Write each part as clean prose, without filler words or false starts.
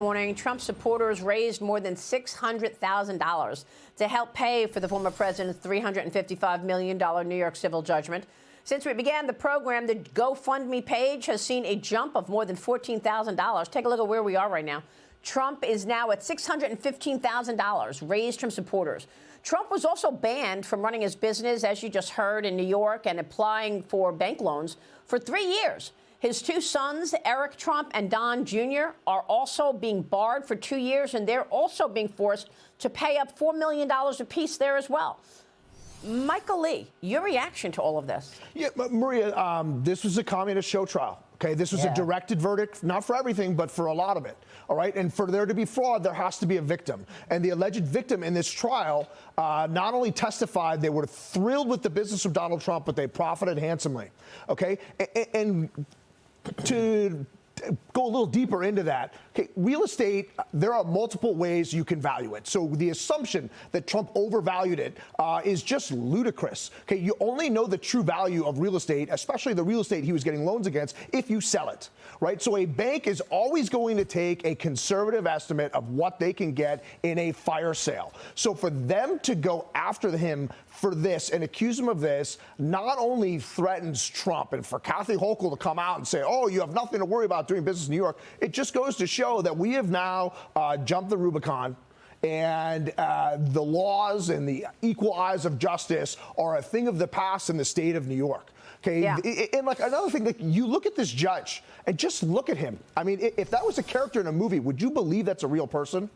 Morning, Trump supporters raised more than $600,000 to help pay for the former president's $355 million New York civil judgment. Since we began the program, the GoFundMe page has seen a jump of more than $14,000. Take a look at where we are right now. Trump is now at $615,000 raised from supporters. Trump was also banned from running his business, as you just heard, in New York and applying for bank loans for 3 years. His two sons, Eric Trump and Don Jr., are also being barred for 2 years, and they're also being forced to pay up $4 million apiece there as well. Michael Lee, your reaction to all of this? Yeah, Maria, this was a communist show trial. Okay, this was a directed verdict, not for everything, but for a lot of it. All right, and for there to be fraud, there has to be a victim. And the alleged victim in this trial not only testified they were thrilled with the business of Donald Trump, but they profited handsomely. Okay, and to go a little deeper into that, okay, real estate, there are multiple ways you can value it. So the assumption that Trump overvalued it is just ludicrous. Okay, you only know the true value of real estate, especially the real estate he was getting loans against, if you sell it, right? So a bank is always going to take a conservative estimate of what they can get in a fire sale. So for them to go after him for this and accuse him of this not only threatens Trump, and for Kathy Hochul to come out and say, oh, you have nothing to worry about doing business in New York, it just goes to show that we have now jumped the Rubicon, and the laws and the equal eyes of justice are a thing of the past in the state of New York. Okay, and like another thing, like you look at this judge and just look at him. I mean, if that was a character in a movie, would you believe that's a real person?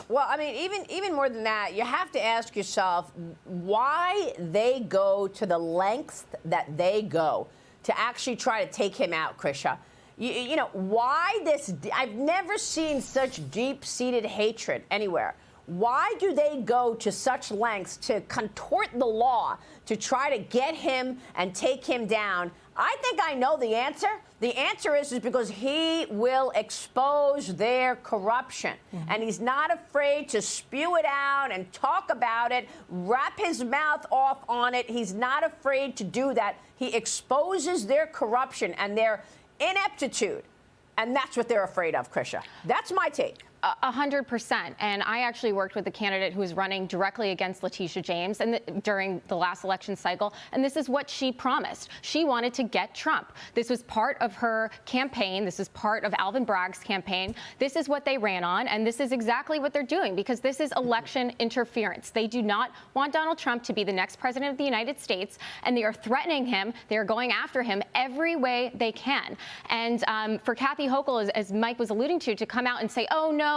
Well, I mean, even more than that, you have to ask yourself why they go to the lengths that they go to actually try to take him out, Krisha. You know, why this? I've never seen such deep-seated hatred anywhere. Why do they go to such lengths to contort the law to try to get him and take him down? I think I know the answer. The answer is because he will expose their corruption. And he's not afraid to spew it out and talk about it, wrap his mouth off on it. He's not afraid to do that. He exposes their corruption and their ineptitude. And that's what they're afraid of, Krisha. That's my take. 100%. And I actually worked with a candidate who was running directly against Letitia James during the last election cycle. And this is what she promised. She wanted to get Trump. This was part of her campaign. This is part of Alvin Bragg's campaign. This is what they ran on. And this is exactly what they're doing, because this is election interference. They do not want Donald Trump to be the next president of the United States. And they are threatening him. They are going after him every way they can. And for Kathy Hochul, as Mike was alluding to come out and say, oh, no,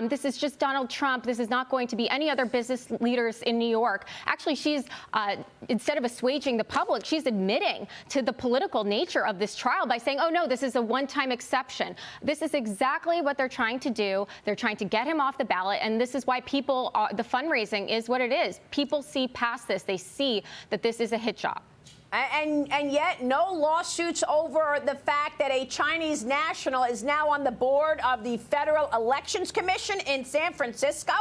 this is just Donald Trump. This is not going to be any other business leaders in New York. Actually, she's, instead of assuaging the public, she's admitting to the political nature of this trial by saying, oh, no, this is a one-time exception. This is exactly what they're trying to do. They're trying to get him off the ballot. And this is why people, the fundraising is what it is. People see past this. They see that this is a hit job. And yet no lawsuits over the fact that a Chinese national is now on the board of the Federal Elections Commission in San Francisco.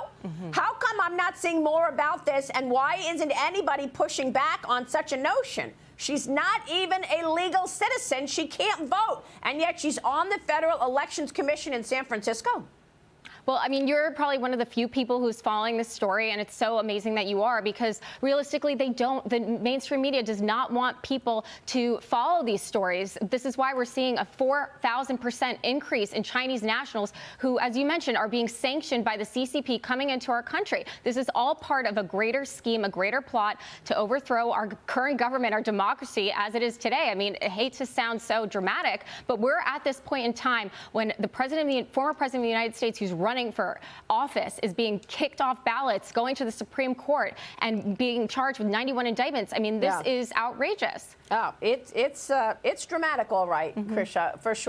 How come I'm not seeing more about this, and why isn't anybody pushing back on such a notion? She's not even a legal citizen. She can't vote, and yet she's on the Federal Elections Commission in San Francisco. Well, I mean, you're probably one of the few people who's following this story, and it's so amazing that you are, because realistically, the mainstream media does not want people to follow these stories. This is why we're seeing a 4,000% increase in Chinese nationals who, as you mentioned, are being sanctioned by the CCP coming into our country. This is all part of a greater scheme, a greater plot to overthrow our current government, our democracy as it is today. I mean, I hate to sound so dramatic, but we're at this point in time when the former president of the United States, who's running for office, is being kicked off ballots, going to the Supreme Court, and being charged with 91 indictments. I mean, this is outrageous. Oh, it's dramatic, all right, Krisha, for sure.